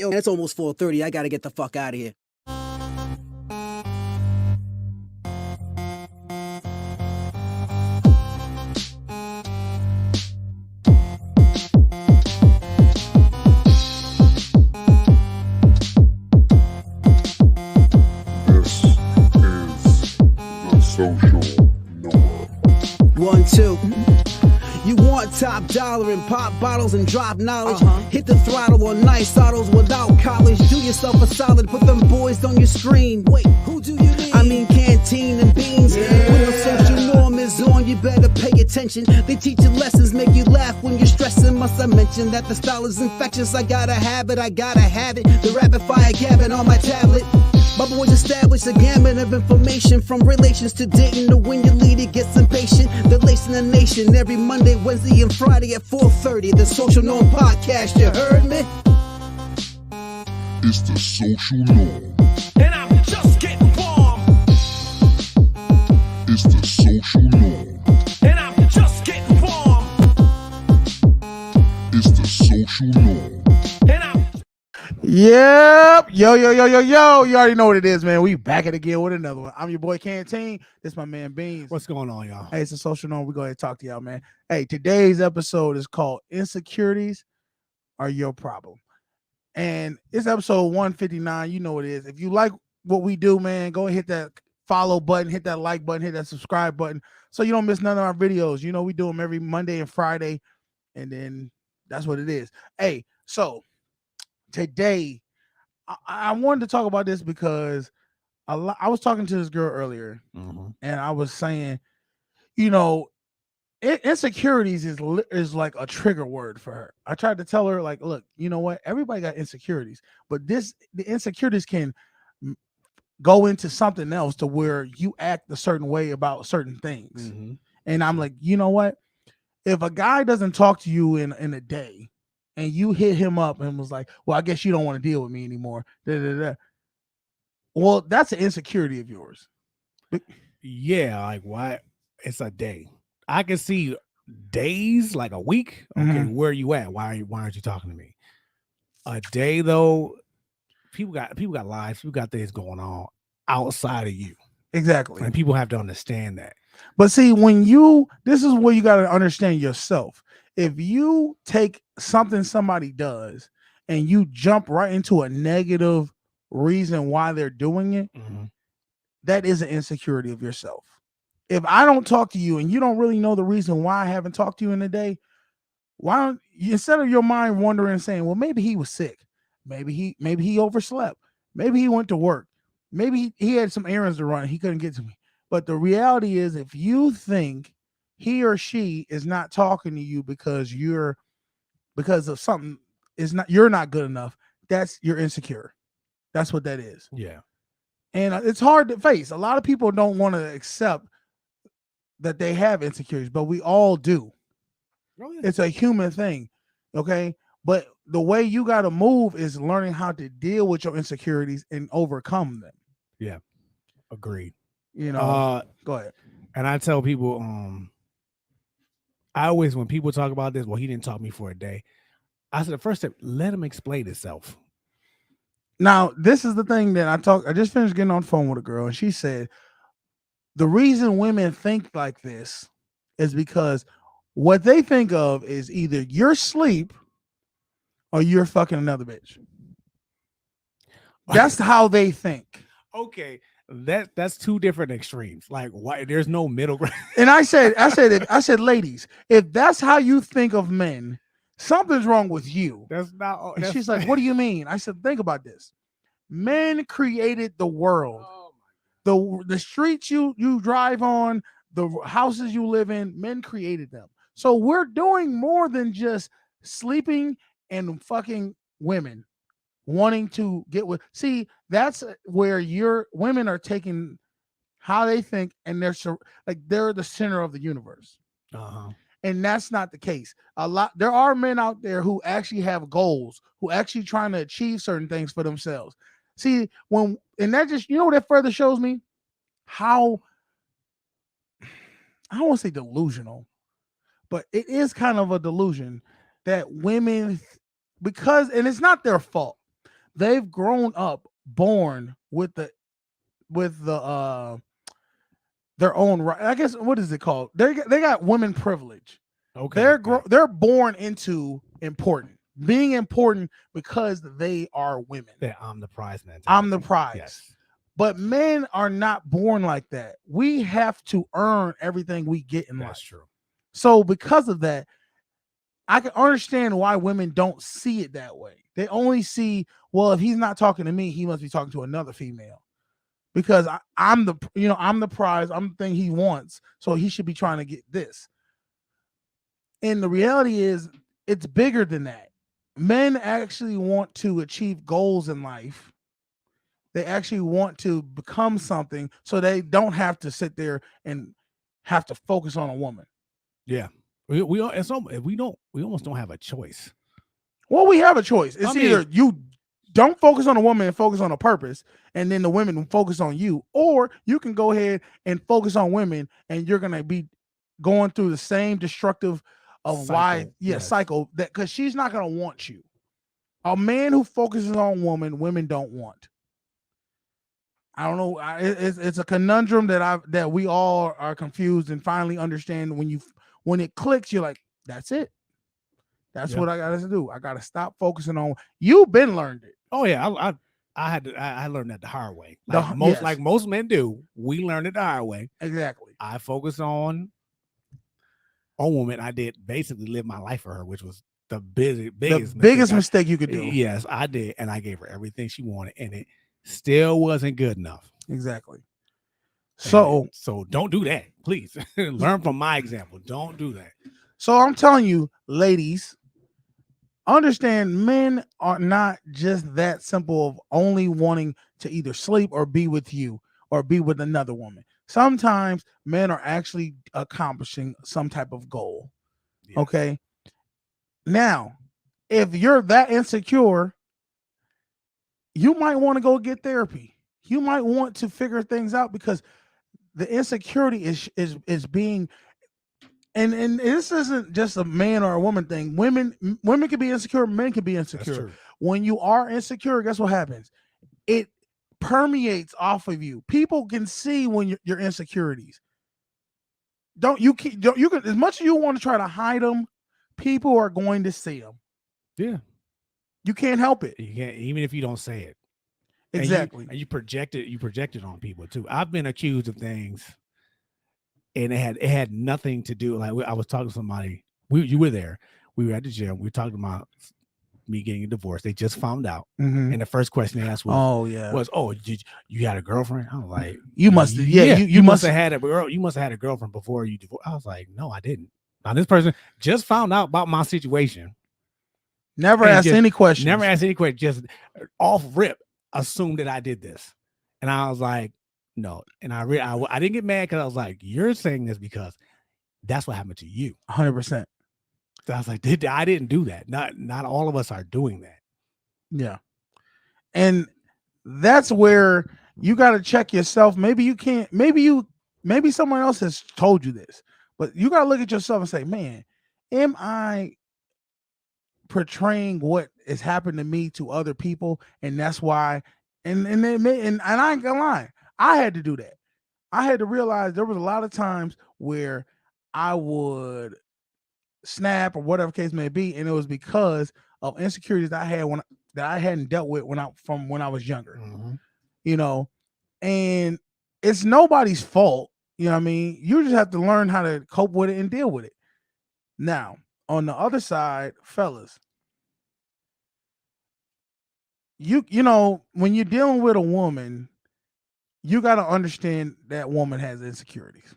Yo, it's almost 4:30. I gotta get the fuck out of here. This is the social norm. 1, 2. You want top dollar and pop bottles and drop knowledge. Hit the throttle on nice autos without college. Do yourself a solid, put them boys on your screen. Wait, who do you mean? I mean canteen and beans. When the social norm is on, you better pay attention. They teach you lessons, make you laugh when you're stressing. Must I mention that the style is infectious? I gotta have it, I gotta have it. The rapid fire gabbing on my tablet. My boys established a gamut of information, from relations to dating to when your leader gets impatient. They're lacing the nation every Monday, Wednesday, and Friday at 4:30. The Social Norm Podcast, you heard me? It's the social norm. And I'm just getting warm. It's the social norm. And I'm just getting warm. It's the social norm. And I'm Yep. Yo. You already know what it is, man. We back at it again with another one. I'm your boy Canteen. This my man Beans. What's going on, y'all? Hey, it's a social norm. We're going to talk to y'all, man. Hey, today's episode is called Insecurities Are Your Problem. And it's episode 159. You know what it is. If you like what we do, man, go and hit that follow button, hit that like button, hit that subscribe button so you don't miss none of our videos. You know, we do them every Monday and Friday, and then that's what it is. Hey, so today I wanted to talk about this because I was talking to this girl earlier, and I was saying, you know, insecurities is like a trigger word for her. I tried to tell her, like, look, you know what? Everybody got insecurities, but the insecurities can go into something else to where you act a certain way about certain things. And I'm like, you know what? If a guy doesn't talk to you in a day, and you hit him up and was like, well, I guess you don't want to deal with me anymore. Well, that's an insecurity of yours. Yeah, like why? It's a day. I can see days, like a week. Okay, where are you at? Why aren't you talking to me? A day though, people got lives, people got things going on outside of you. Exactly. And people have to understand that. But see, this is where you got to understand yourself. If you take something somebody does and you jump right into a negative reason why they're doing it, that is an insecurity of yourself. If I don't talk to you and you don't really know the reason why I haven't talked to you in a day, why don't you, instead of your mind wondering and saying, well, maybe he was sick, maybe he overslept, maybe he went to work, maybe he had some errands to run, he couldn't get to me. But the reality is, if you think he or she is not talking to you because of something you're not good enough, you're insecure. That's what that is. Yeah. And it's hard to face. A lot of people don't want to accept that they have insecurities, but we all do. It's a human thing. Okay. But the way you got to move is learning how to deal with your insecurities and overcome them. Yeah. Agreed. You know, go ahead. And I tell people, I always, when people talk about this, well, he didn't talk to me for a day. I said, the first step, let him explain himself. Now, this is the thing that I just finished getting on the phone with a girl, and she said, the reason women think like this is because what they think of is either you're asleep or you're fucking another bitch. That's how they think. Okay. That's two different extremes. Like, why there's no middle ground. And I said, ladies, if that's how you think of men, something's wrong with you. That's not. And she's like, what do you mean? I said, think about this. Men created the world. The streets you drive on, the houses you live in, men created them. So we're doing more than just sleeping and fucking women. Wanting to get with, see, that's where women are taking how they think, and they're the center of the universe. And that's not the case. There are men out there who actually have goals, who actually trying to achieve certain things for themselves. See, and that just, you know what that further shows me? How, I don't want to say delusional, but it is kind of a delusion that women, and it's not their fault. they've grown up born with the their own right. I guess what is it called? They got women privilege. Okay. They're born into important, being important because they are women. Yeah, I'm the prize man. I'm the prize. Yes. But men are not born like that. We have to earn everything we get in life. That's true. So because of that, I can understand why women don't see it that way. They only see, well, if he's not talking to me, he must be talking to another female. Because I'm the prize, I'm the thing he wants, so he should be trying to get this. And the reality is, it's bigger than that. Men actually want to achieve goals in life. They actually want to become something, so they don't have to sit there and have to focus on a woman. Yeah, we almost don't have a choice. Well, we have a choice. It's either you don't focus on a woman and focus on a purpose, and then the women focus on you, or you can go ahead and focus on women, and you're gonna be going through the same destructive cycle that because she's not gonna want you. A man who focuses on women don't want. I don't know. It's a conundrum that we all are confused and finally understand. When it clicks, you're like, that's it. That's what I got to do. I got to stop focusing on. You've been learned it. Oh yeah, I learned that the hard way. Like most men do. We learned it the hard way. Exactly. I focused on woman. I did basically live my life for her, which was the biggest mistake you could do. Yes, I did, and I gave her everything she wanted, and it still wasn't good enough. Exactly. So don't do that, please. Learn from my example. Don't do that. So I'm telling you, ladies, understand men are not just that simple of only wanting to either sleep or be with you or be with another woman. Sometimes men are actually accomplishing some type of goal. Yeah. Okay. Now, if you're that insecure, you might want to go get therapy. You might want to figure things out because the insecurity is being, and this isn't just a man or a woman thing. Women can be insecure, men can be insecure. When you are insecure, guess what happens? It permeates off of you. People can see when your insecurities. You can, as much as you want to try to hide them, people are going to see them. Yeah. You can't help it. You can't, even if you don't say it. Exactly. And you project it on people too. I've been accused of things, and it had nothing to do. Like I was talking to somebody. You were there. We were at the gym. We were talking about me getting a divorce. They just found out, and the first question they asked was, you had a girlfriend? I was like, you must have. Yeah, you must have had a girl. You must have had a girlfriend before you divorced. I was like, no, I didn't. Now this person just found out about my situation. Never asked any questions. Never asked any questions. Just off rip assumed that I did this, and I was like, no. And I didn't get mad because I was like, you're saying this because that's what happened to you. 100%. So I was like, I didn't do that. Not all of us are doing that. Yeah, and that's where you got to check yourself. Maybe you can't. Maybe someone else has told you this, but you got to look at yourself and say, man, am I portraying what has happened to me to other people? And that's why, and I ain't gonna lie, I had to do that. I had to realize there was a lot of times where I would snap or whatever case may be, and it was because of insecurities that I had that I hadn't dealt with when I was younger. Mm-hmm. And it's nobody's fault. You know what I mean? You just have to learn how to cope with it and deal with it. Now, on the other side, fellas, you know, when you're dealing with a woman, you got to understand that woman has insecurities.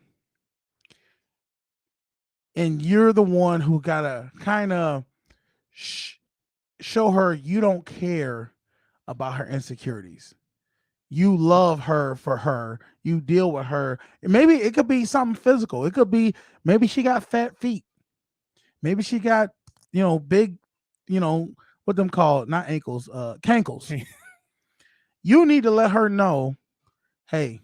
And you're the one who got to kind of show her you don't care about her insecurities. You love her for her. You deal with her. Maybe it could be something physical. It could be maybe she got fat feet. Maybe she got, big, what them called, not ankles, cankles. You need to let her know, hey,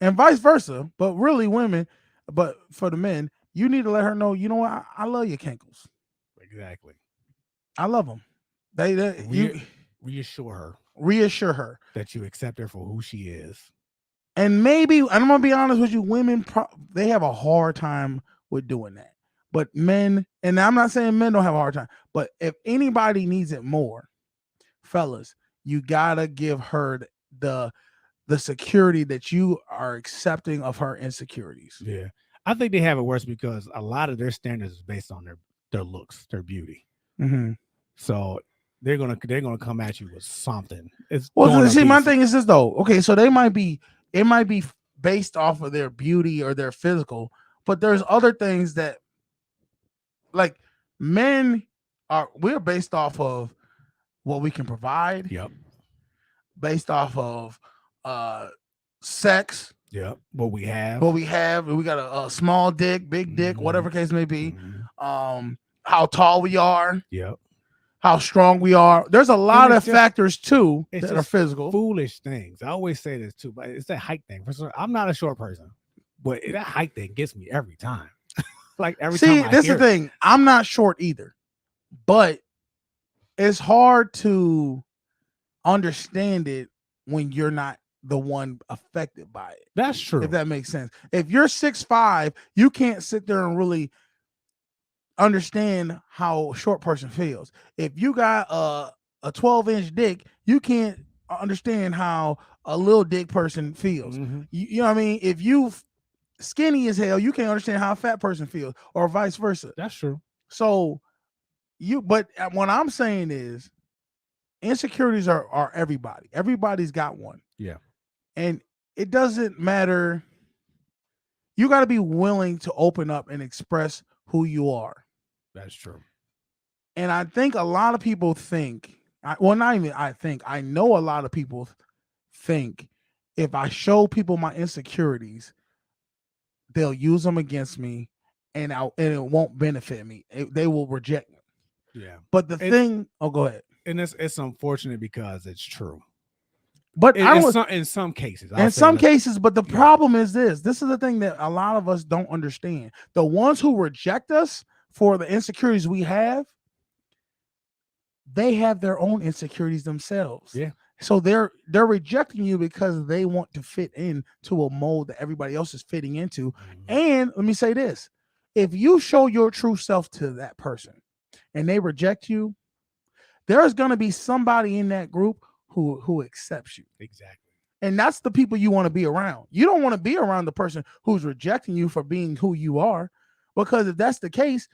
and vice versa, but really women, but for the men, you need to let her know, you know what, I love your cankles. Exactly. I love them. Reassure her. reassure her. That you accept her for who she is. And maybe, and I'm gonna be honest with you, women they have a hard time with doing that. But men, and I'm not saying men don't have a hard time, but if anybody needs it more, fellas, you gotta give her the security that you are accepting of her insecurities. Yeah. I think they have it worse because a lot of their standards is based on their looks, their beauty. Mm-hmm. So they're gonna come at you with something. It's well, see, my thing is this though. Okay, so it might be based off of their beauty or their physical, but there's other things that, like, we're based off of what we can provide. Yep. Based off of sex. Yep. What we have. We got a small dick, big dick, whatever case may be. Mm-hmm. How tall we are. Yep. How strong we are. There's a lot of factors too that are physical. Foolish things. I always say this too, but it's that height thing. I'm not a short person, but that height thing gets me every time. Like every time. See, this is the thing. I'm not short either, but it's hard to understand it when you're not the one affected by it. That's true. If that makes sense. If you're 6'5", you can't sit there and really understand how a short person feels. If you got a 12-inch dick, you can't understand how a little dick person feels. Mm-hmm. You know what I mean? If you skinny as hell, you can't understand how a fat person feels, or vice versa. That's true. So but what I'm saying is, insecurities are everybody. Everybody's got one. Yeah. And it doesn't matter. You got to be willing to open up and express who you are. That's true. And I think a lot of people think, I know a lot of people think if I show people my insecurities, they'll use them against me and it won't benefit me. They will reject me. Yeah. But go ahead. And it's unfortunate because it's true. But in some cases. But the problem is this is the thing that a lot of us don't understand. The ones who reject us for the insecurities we have, they have their own insecurities themselves. Yeah. So they're rejecting you because they want to fit into a mold that everybody else is fitting into. Mm-hmm. And let me say this. If you show your true self to that person and they reject you, there's going to be somebody in that group who accepts you. Exactly. And that's the people you want to be around. You don't want to be around the person who's rejecting you for being who you are, because if that's the case,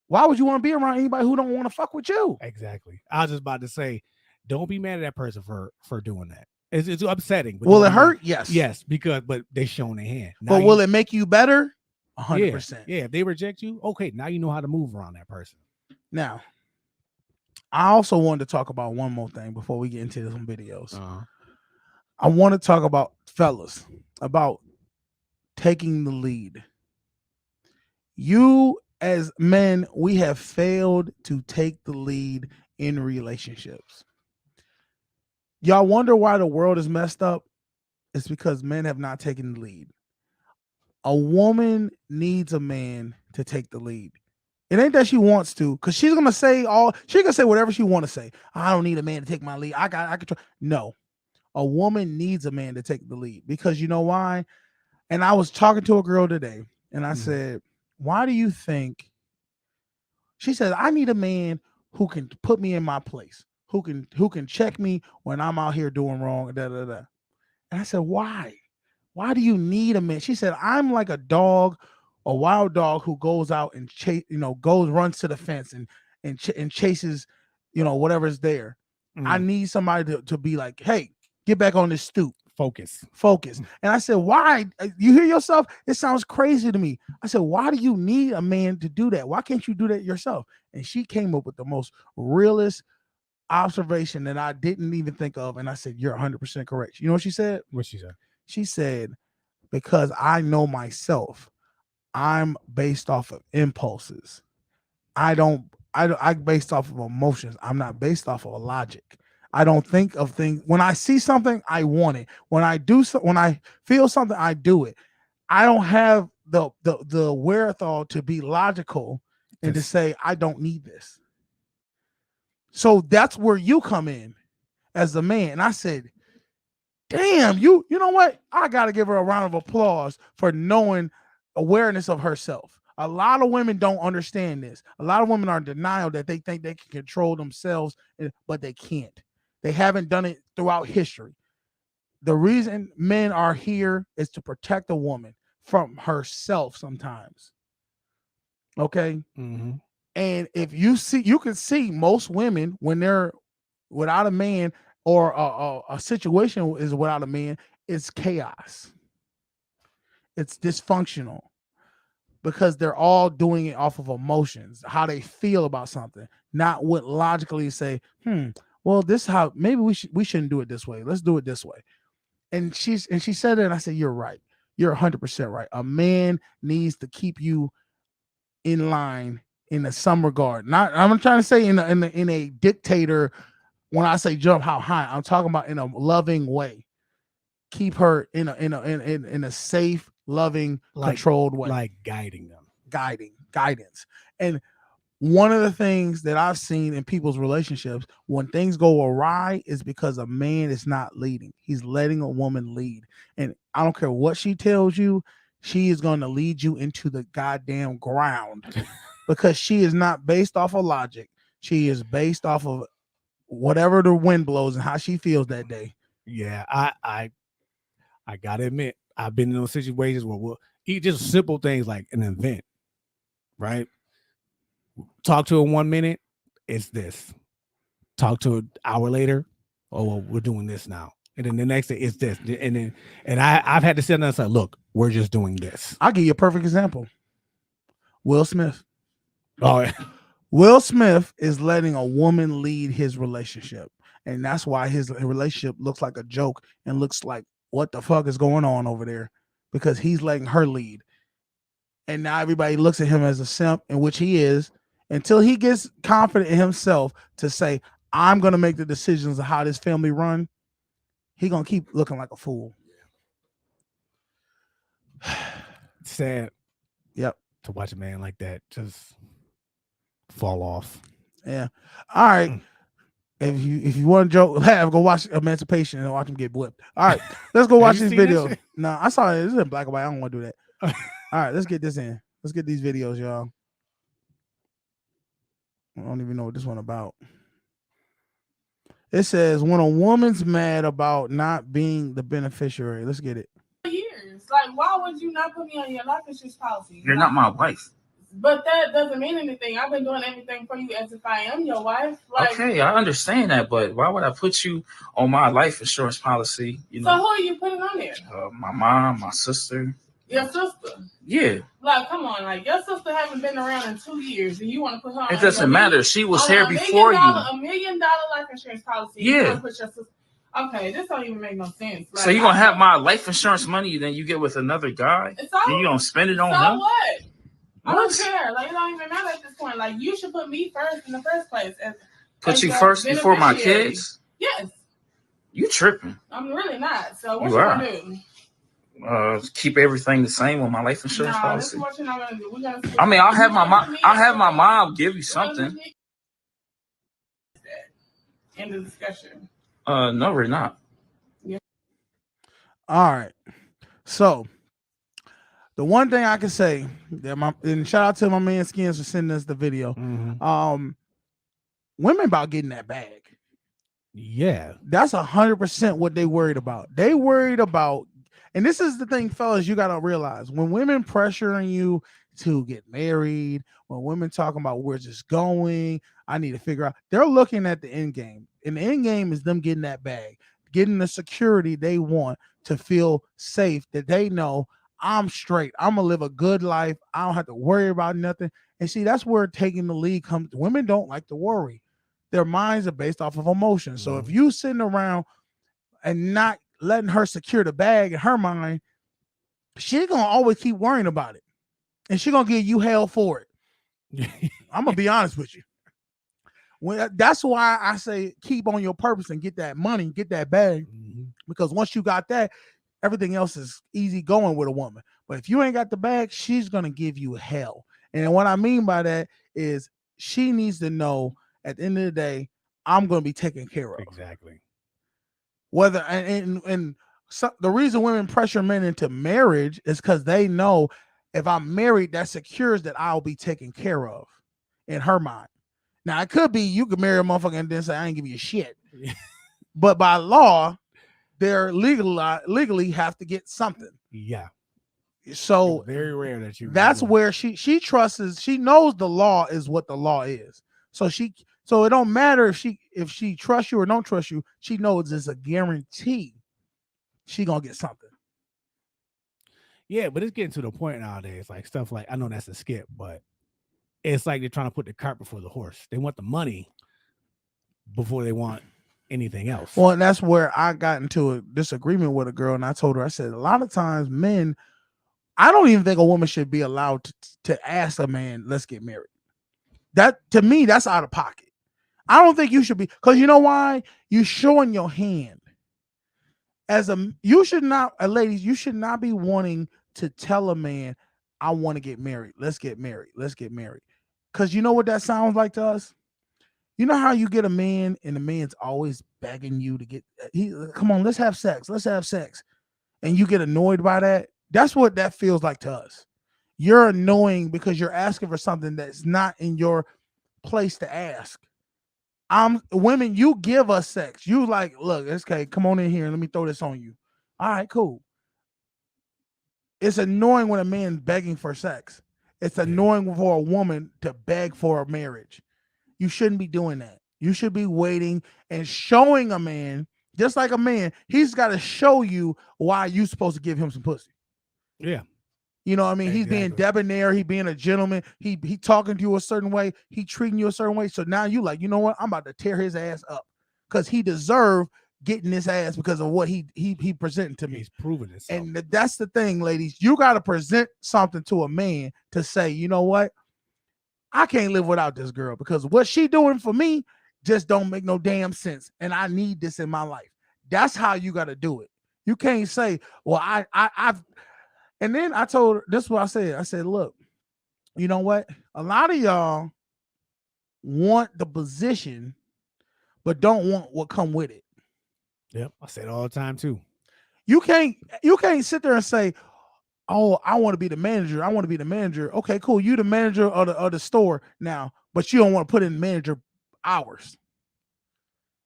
why would you want to be around anybody who don't want to fuck with you? Exactly. I was just about to say, don't be mad at that person for doing that. It's upsetting. Will it hurt? Yes. Yes, but they showing their hand. But will it make you better? 100%. Yeah, if they reject you, okay, now you know how to move around that person. Now, I also wanted to talk about one more thing before we get into some videos. Uh-huh. I want to talk about, fellas, about taking the lead. You as men, we have failed to take the lead in relationships. Y'all wonder why the world is messed up? It's because men have not taken the lead. A woman needs a man to take the lead. It ain't that she wants to, because she's gonna say whatever she want to say. I don't need a man to take my lead. I control. No, a woman needs a man to take the lead, because you know why? And I was talking to a girl today, and I said, "Why do you think?" She said, "I need a man who can put me in my place, who can check me when I'm out here doing wrong." Da, da, da. And I said, "Why? Why do you need a man?" She said, "I'm like a dog, a wild dog who goes out and runs to the fence and chases, whatever's there. I need somebody to be like, hey, get back on this stoop. Focus. And I said, why? You hear yourself? It sounds crazy to me. I said, why do you need a man to do that? Why can't you do that yourself? And she came up with the most realist observation that I didn't even think of. And I said, you're 100% correct. You know what she said? What she said? She said, because I know myself. I'm based off of impulses. I based off of emotions. I'm not based off of logic. I don't think of things. When I see something, I want it. When I feel something, I do it. I don't have the wherewithal to be logical and to say, I don't need this. So that's where you come in. as a man. And I said, damn, you know what? I got to give her a round of applause for knowing awareness of herself. A lot of women don't understand this. A lot of women are in denial that they think they can control themselves, but they can't. They haven't done it throughout history. The reason men are here is to protect a woman from herself sometimes. Okay? Mm-hmm. And if you see, you can see most women when they're without a man or a situation is without a man, it's chaos. It's dysfunctional because they're all doing it off of emotions, how they feel about something, not what logically say, well, this is how maybe we shouldn't do it this way. Let's do it this way. And she said it, and I said, you're right. You're 100% right. A man needs to keep you in line in some regard. Not, I'm trying to say in a dictator. When I say jump how high, I'm talking about in a loving way. Keep her in a safe, loving, controlled way. Like guiding them. Guidance. And one of the things that I've seen in people's relationships when things go awry is because a man is not leading. He's letting a woman lead. And I don't care what she tells you, she is going to lead you into the goddamn ground because she is not based off of logic. She is based off of whatever the wind blows and how she feels that day. Yeah, I gotta admit, I've been in those situations where we'll eat just simple things like an event, right? Talk to her 1 minute, it's this. Talk to her an hour later, oh well, we're doing this now. And then the next day it's this. And I've had to sit down and say, look, we're just doing this. I'll give you a perfect example. Will Smith. Oh yeah. Will Smith is letting a woman lead his relationship. And that's why his relationship looks like a joke and looks like, what the fuck is going on over there? Because he's letting her lead. And now everybody looks at him as a simp, in which he is, until he gets confident in himself to say, I'm going to make the decisions of how this family run. He's going to keep looking like a fool. Sad. Yep. To watch a man like that just fall off. Yeah. All right. If you want to joke, go watch Emancipation and watch him get whipped. All right, let's go watch this video. No, I saw it. It's in black and white. I don't want to do that. All right, let's get this in. Let's get these videos, y'all. I don't even know what this one about. It says when a woman's mad about not being the beneficiary. Let's get it. Years. Like, why would you not put me on your life insurance policy? You're not my wife. But that doesn't mean anything. I've been doing everything for you as if I am your wife. Like, okay, I understand that, but why would I put you on my life insurance policy? You know. So who are you putting on there? My mom, my sister. Your sister. Yeah. Like, come on, like your sister haven't been around in 2 years, and you want to put her on? It doesn't matter. She was here before you. $1 million life insurance policy. Yeah. You want to put your sister. Okay, this don't even make no sense. Like, so you're gonna have my life insurance money, then you get with another guy, and you gonna spend it on him? So what? I don't care. Like, it don't even matter at this point. Like, you should put me first in the first place. Put you first before my kids? Yes. You tripping? I'm really not. So what you gonna do? Keep everything the same on my life insurance policy. This is what you're not gonna do. We're gonna see. I mean, I'll have my mom give you something. In the discussion. No, we're not. Yeah. All right. So the one thing I can say that and shout out to my man Skins for sending us the video. Mm-hmm. Women about getting that bag. Yeah. That's 100% what they worried about. They worried about, and this is the thing, fellas, you gotta realize when women pressuring you to get married, when women talking about where's this going, I need to figure out, they're looking at the end game. And the end game is them getting that bag, getting the security they want to feel safe, that they know I'm straight. I'm gonna live a good life. I don't have to worry about nothing. And see, that's where taking the lead comes. Women don't like to worry. Their minds are based off of emotion. So if you sitting around and not letting her secure the bag in her mind, she's gonna always keep worrying about it. And she's gonna give you hell for it. I'm gonna be honest with you. That's why I say keep on your purpose and get that money, get that bag. Because once you got that, everything else is easy going with a woman. But if you ain't got the bag, she's going to give you hell. And what I mean by that is she needs to know at the end of the day, I'm going to be taken care of. Exactly. Whether and so, the reason women pressure men into marriage is because they know if I'm married, that secures that I'll be taken care of in her mind. Now it could be you could marry a motherfucker and then say I ain't give you shit, but by law, they're legally have to get something. Yeah. So It's very rare that you. that's where she trusts. She knows the law is what the law is. So it don't matter if she trusts you or don't trust you. She knows it's a guarantee she gonna get something. Yeah, but it's getting to the point nowadays, like stuff like, I know that's a skip, but it's like they're trying to put the cart before the horse. They want the money before they want anything else. Well, and that's where I got into a disagreement with a girl, and I told her, I said, a lot of times men, I don't even think a woman should be allowed to ask a man, let's get married. That, to me, that's out of pocket. I don't think you should be, because you know why? You showing your hand. You should not, ladies, you should not be wanting to tell a man, I want to get married. Let's get married. Let's get married. Because you know what that sounds like to us? You know how you get a man and the man's always begging you to come on, let's have sex. Let's have sex. And you get annoyed by that. That's what that feels like to us. You're annoying because you're asking for something that's not in your place to ask. Women, you give us sex. You like, look, okay, come on in here and let me throw this on you. All right, cool. It's annoying when a man's begging for sex. It's annoying for a woman to beg for a marriage. You shouldn't be doing that. You should be waiting and showing a man, just like a man, he's got to show you why you're supposed to give him some pussy. Yeah. You know what I mean? Exactly. He's being debonair. He being a gentleman. He talking to you a certain way. He treating you a certain way. So now you like, you know what? I'm about to tear his ass up because he deserved getting his ass because of what he presented to me. He's proven it. And that's the thing, ladies. You got to present something to a man to say, you know what? I can't live without this girl because what she doing for me just don't make no damn sense. And I need this in my life. That's how you got to do it. You can't say, well, I've. And then I told her, this is what I said. I said, look, you know what? A lot of y'all want the position, but don't want what come with it. Yep. I say it all the time too. You can't sit there and say, oh, I want to be the manager. I want to be the manager. Okay, cool. You the manager of the store now, but you don't want to put in manager hours.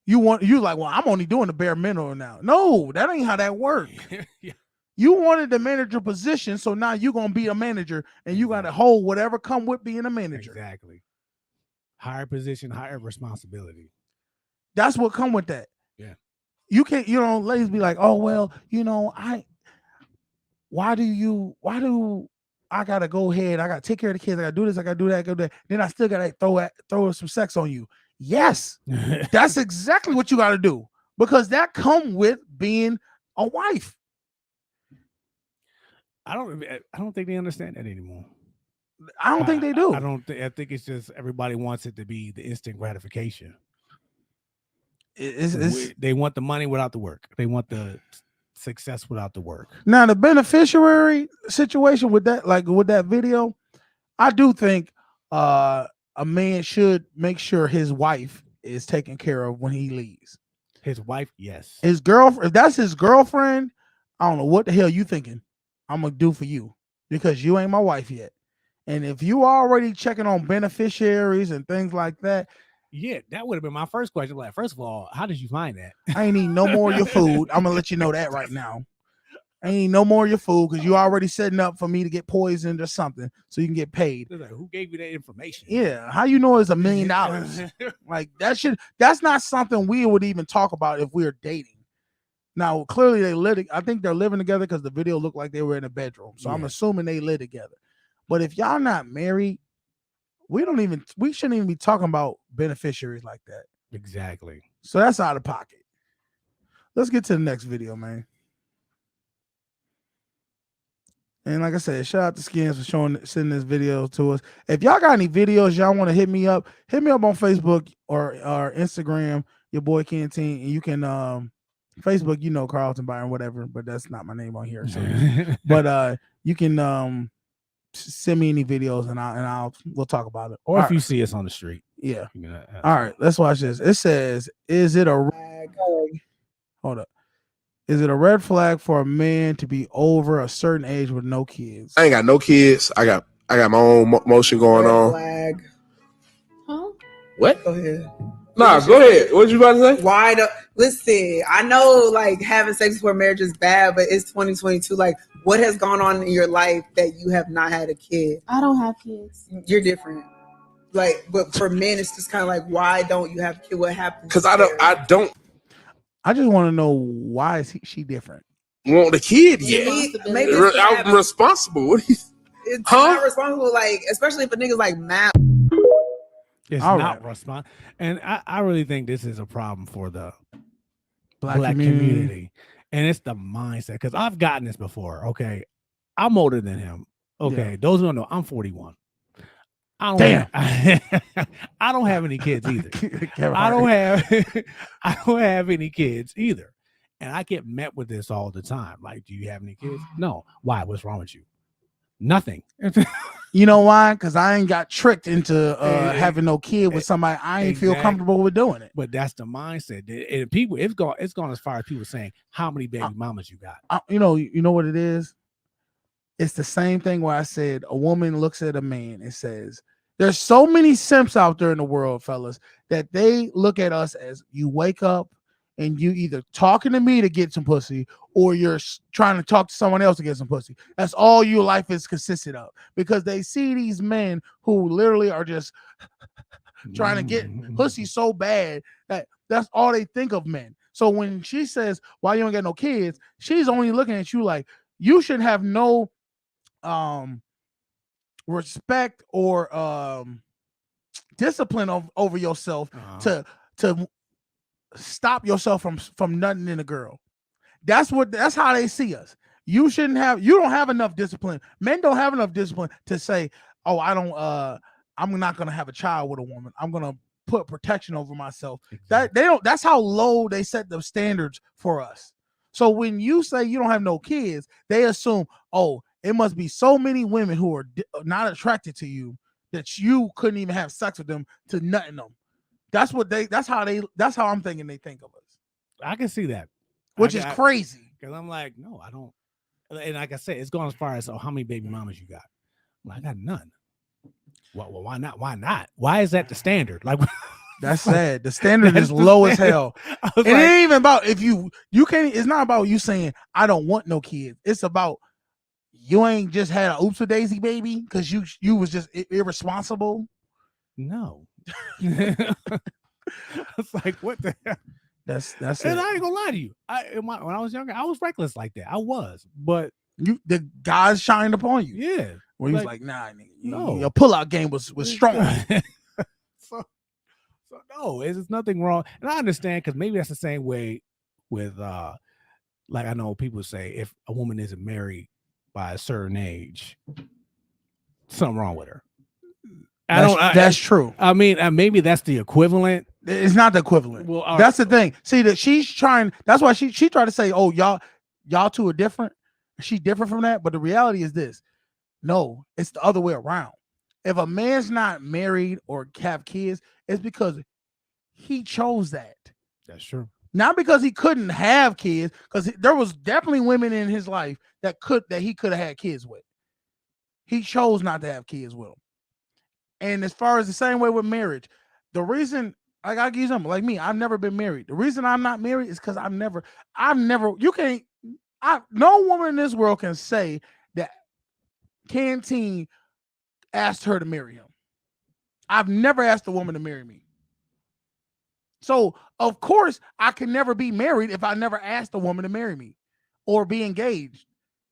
You like, well, I'm only doing the bare minimum now. No, that ain't how that works. Yeah. You wanted the manager position, so now you're gonna be a manager, and you got to hold whatever come with being a manager. Exactly. Higher position, higher responsibility. That's what come with that. Yeah. You can't, ladies be like, oh well, why do I gotta go ahead? I gotta take care of the kids. I gotta do this. I gotta do that. I gotta do that. Then I still gotta throw some sex on you. Yes, that's exactly what you gotta do because that come with being a wife. I don't think they understand that anymore. I don't think they do. I think it's just everybody wants it to be the instant gratification. They want the money without the work. They want the success without the work. Now the beneficiary situation with that video, I do think a man should make sure his wife is taken care of when he leaves. His wife, yes. His girlfriend, if that's his girlfriend, I don't know what the hell you thinking I'm gonna do for you because you ain't my wife yet. And if you already checking on beneficiaries and things like that, yeah, that would have been my first question. Like, first of all, how did you find that? I ain't eating no more of your food. I'm gonna let you know that right now. I ain't eating no more of your food because you already setting up for me to get poisoned or something so you can get paid. Like, who gave you that information? Yeah, how you know it's $1 million? Like that's not something we would even talk about if we were dating. Now, clearly I think they're living together because the video looked like they were in a bedroom. So I'm assuming they live together. But if y'all not married, we shouldn't even be talking about beneficiaries like that. Exactly. So that's out of pocket. Let's get to the next video, man. And like I said, shout out to Skins for sending this video to us. If y'all got any videos y'all want to hit me up on Facebook or Instagram, your boy Canteen, and you can Facebook, Carlton Byron, whatever, but that's not my name on here. So but you can send me any videos and we'll talk about it. Or if you see us on the street. Yeah. All right, let's watch this. It says, is it a rag? Hold up. Is it a red flag for a man to be over a certain age with no kids? I ain't got no kids. I got my own motion going Red on. flag. Huh? What? Go ahead. Nah, go ahead. What you about to say? Why do listen? I know like having sex before marriage is bad, but it's 2022. Like, what has gone on in your life that you have not had a kid? I don't have kids. You're different. Like, but for men, it's just kind of like, why don't you have a kid? What happened? Because I don't I just want to know why is she different? want the kid yet. Maybe I'm responsible. What do you? it's not responsible. Like, especially if a nigga's like mad. It's All not right. respond. And I really think this is a problem for the Black black community. community. And it's the mindset. Because I've gotten this before. Okay. I'm older than him. Okay. Yeah. Those who don't know, I'm 41. I don't Damn. I don't have any kids either. Kevin I don't Hart. have I don't have any kids either. And I get met with this all the time. Like, do you have any kids? No. Why? What's wrong with you? Nothing. You know why? Because I ain't got tricked into having no kid with somebody I ain't feel Exactly. comfortable with doing it. But that's the mindset. And people, it's gone as far as people saying, how many baby mamas you got? You know what it is? It's the same thing where I said a woman looks at a man and says, there's so many simps out there in the world, fellas, that they look at us as you wake up and you either talking to me to get some pussy or you're trying to talk to someone else to get some pussy. That's all your life is consisted of, because they see these men who literally are just trying to get pussy so bad that that's all they think of men. So when she says, why you don't get no kids, she's only looking at you like you should have no respect or discipline over yourself to stop yourself from nutting in a girl. That's how they see us. You don't have enough discipline. Men don't have enough discipline to say, oh, I'm not gonna have a child with a woman. I'm gonna put protection over myself. Exactly. That's how low they set the standards for us. So when you say you don't have no kids, they assume, oh, it must be so many women who are not attracted to you that you couldn't even have sex with them to nutting them. That's how I'm thinking they think of us. I can see that. Which is crazy. Because I'm like, no, I don't. And like I said, it's gone as far as, how many baby mamas you got? Well, I got none. Well, why not? Why not? Why is that the standard? Like, that's sad. The standard is low as hell. It ain't even about if you can't. It's not about you saying I don't want no kids. It's about you ain't just had a oops a daisy baby because you was just irresponsible. No. It's like, what the hell? That's And it. I ain't gonna lie to you. When I was younger, I was reckless like that. I was, but the guys shined upon you. yeah, Where he was like, nah, nigga, no. your pullout game was strong. so no, it's nothing wrong. And I understand, because maybe that's the same way with like I know people say if a woman isn't married by a certain age, something wrong with her. That's true. I mean, maybe that's the equivalent. It's not the equivalent. Well, that's the thing. See, that she's trying. That's why she tried to say, "Oh, y'all two are different." She's different from that. But the reality is this: no, it's the other way around. If a man's not married or have kids, it's because he chose that. That's true. Not because he couldn't have kids, because there was definitely women in his life that he could have had kids with. He chose not to have kids with them. And as far as the same way with marriage, the reason I gotta give you something like me, I've never been married. The reason I'm not married is because no woman in this world can say that Canteen asked her to marry him. I've never asked a woman to marry me. So of course I can never be married if I never asked a woman to marry me or be engaged.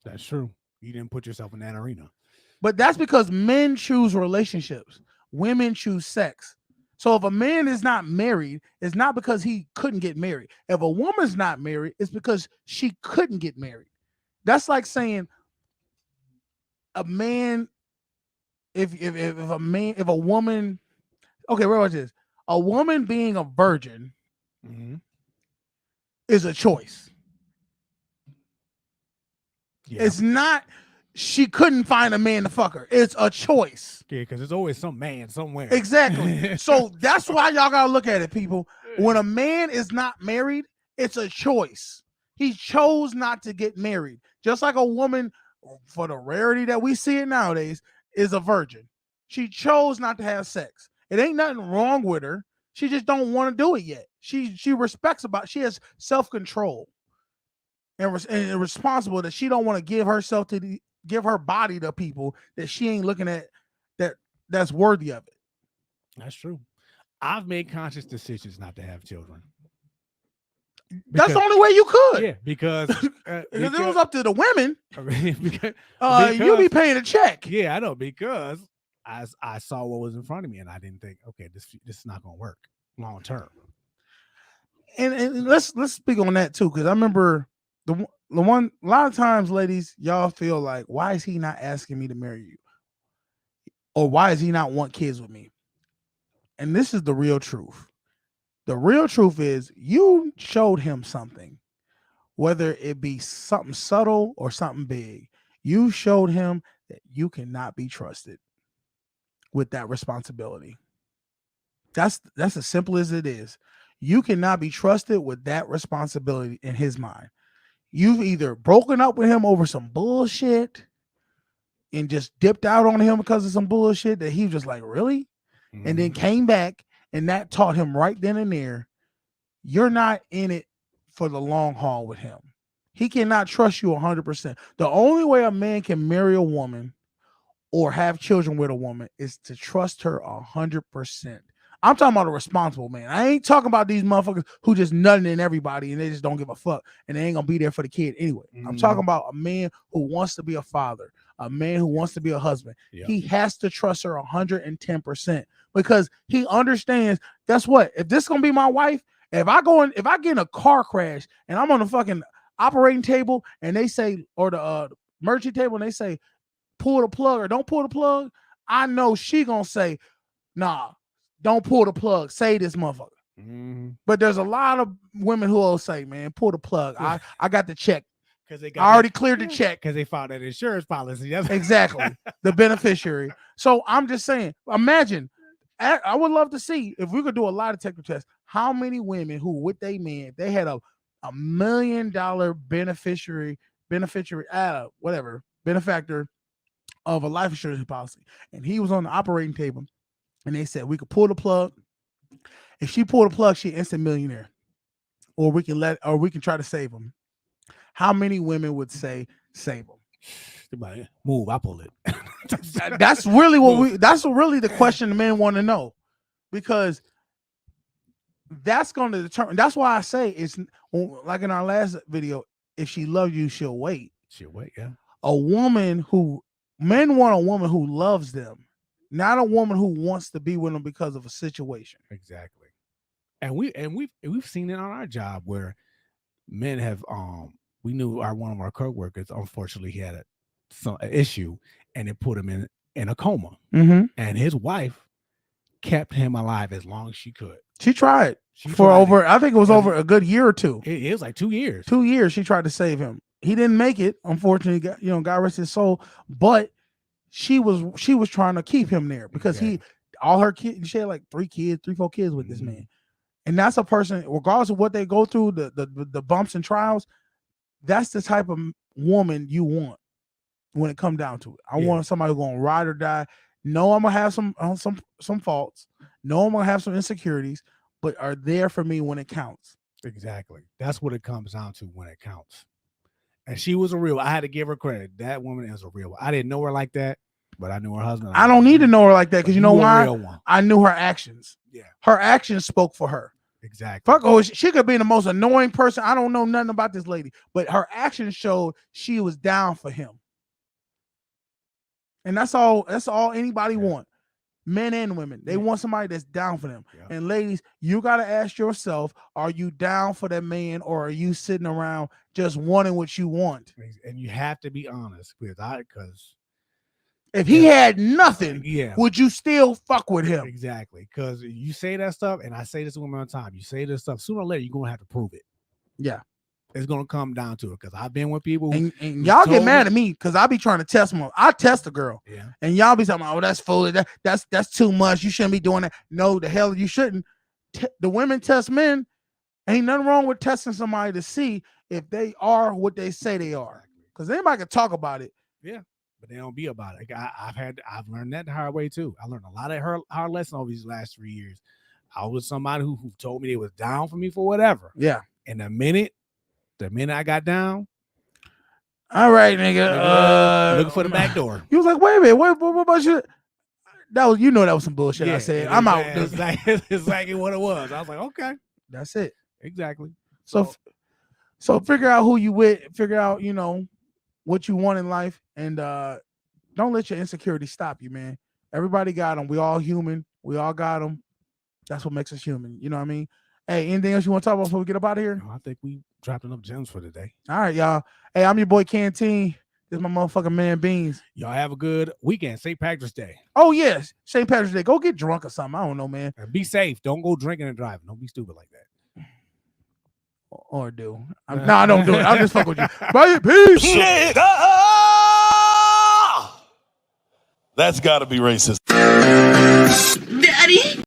That's true. You didn't put yourself in that arena. But that's because men choose relationships. Women choose sex. So if a man is not married, it's not because he couldn't get married. If a woman's not married, it's because she couldn't get married. That's like saying a man, if a woman, okay, where was this? A woman being a virgin is a choice. Yeah. It's not she couldn't find a man to fuck her. It's a choice. Yeah, because there's always some man somewhere. Exactly. So that's why y'all gotta look at it, people. When a man is not married, It's a choice. He chose not to get married. Just like a woman, for the rarity that we see it nowadays, is a virgin. She chose not to have sex. It ain't nothing wrong with her. She just don't want to do it yet. She respects about. She has self-control and responsible that she don't want to give herself to give her body to people that she ain't looking at that's worthy of it. That's true. I've made conscious decisions not to have children. That's the only way you could. Yeah, because if it was up to the women, because you'd be paying a check. Yeah, I know, because I saw what was in front of me and I didn't think, okay, this is not gonna work long term. And let's speak on that too, because I remember the one, a lot of times, ladies, y'all feel like, why is he not asking me to marry you? Or why does he not want kids with me? And this is the real truth. The real truth is you showed him something, whether it be something subtle or something big. You showed him that you cannot be trusted with that responsibility. That's as simple as it is. You cannot be trusted with that responsibility in his mind. You've either broken up with him over some bullshit and just dipped out on him because of some bullshit that he was just like, really? Mm-hmm. And then came back, and that taught him right then and there, you're not in it for the long haul with him. He cannot trust you 100%. The only way a man can marry a woman or have children with a woman is to trust her 100%. I'm talking about a responsible man. I ain't talking about these motherfuckers who just nutting in everybody and they just don't give a fuck and they ain't gonna be there for the kid anyway. I'm talking about a man who wants to be a father, a man who wants to be a husband. Yeah. He has to trust her 110% because he understands. Guess what? If this is gonna be my wife, if I get in a car crash and I'm on the fucking operating table and they say, or the emergency table, and they say, pull the plug or don't pull the plug, I know she gonna say, nah, don't pull the plug. Say this motherfucker. Mm-hmm. But there's a lot of women who will say, man, pull the plug. I got the check. Because I already cleared the check. Because they filed that insurance policy. Exactly. The beneficiary. So I'm just saying, imagine, I would love to see, if we could do a lie detector test, how many women who with they man, if they had a $1 million benefactor of a life insurance policy, and he was on the operating table, and they said we could pull the plug. If she pulled the plug, she instant millionaire. Or we can try to save him. How many women would say save him? Move, I pull it. That's really that's really the question the men want to know. Because that's going to determine. That's why I say it's like in our last video, if she loves you, she'll wait. She'll wait, yeah. Men want a woman who loves them. Not a woman who wants to be with them because of a situation. Exactly. And we've seen it on our job where men have we knew one of our coworkers, unfortunately he had an issue and it put him in a coma. Mm-hmm. And his wife kept him alive as long as she could. She tried over I think it was over a good year or two. It was like 2 years. 2 years she tried to save him. He didn't make it, unfortunately, God rest his soul, but she was trying to keep him there because all her kids, she had like 4 kids with this man. And that's a person, regardless of what they go through, the bumps and trials, that's the type of woman you want when it comes down to it. I want somebody who's gonna ride or die. No, I'm gonna have some faults. No, I'm gonna have some insecurities, but are there for me when it counts. Exactly. That's what it comes down to when it counts. And she was a real. I had to give her credit. That woman is a real one. I didn't know her like that, but I knew her husband. I don't need to know her like that because you know why? I knew her actions. Yeah, her actions spoke for her. Exactly. Fuck, oh, she could be the most annoying person. I don't know nothing about this lady, but her actions showed she was down for him. And that's all anybody want. Men and women. They want somebody that's down for them. Yeah. And ladies, you got to ask yourself, are you down for that man or are you sitting around just wanting what you want? And you have to be honest because if he had nothing, would you still fuck with him? Exactly. Because you say that stuff, and I say this to women all the time, you say this stuff, sooner or later, you're going to have to prove it. Yeah. It's going to come down to it because I've been with people and y'all get mad at me because I be trying to test them. I test a girl, and y'all be talking, oh, that's foolish. That's too much. You shouldn't be doing that. No, the hell you shouldn't. The women test men, Ain't nothing wrong with testing somebody to see if they are what they say they are. Because anybody can talk about it. Yeah, but they don't be about it. Like, I've learned that the hard way too. I learned a lot of hard lessons over these last 3 years. I was somebody who told me they was down for me for whatever. Yeah. And the minute I got down, all right, nigga. Looking for the back door. He was like, wait a minute, what about you? That was, that was some bullshit. Yeah, I said, I'm out. It's exactly what it was. I was like, okay, that's it. Exactly. So figure out who you with, figure out, what you want in life, and don't let your insecurity stop you, man. Everybody got them. We all human. We all got them. That's what makes us human. You know what I mean? Hey, anything else you want to talk about before we get up out of here? No, I think we dropped enough gems for today. All right, y'all. Hey, I'm your boy Canteen. This is my motherfucking man Beans. Y'all have a good weekend. St. Patrick's Day. Oh, yes. St. Patrick's Day. Go get drunk or something. I don't know, man. And be safe. Don't go drinking and driving. Don't be stupid like that. Or do. No, I don't do it. I'll just fuck with you. Bye, peace. Nigga! That's got to be racist. Daddy?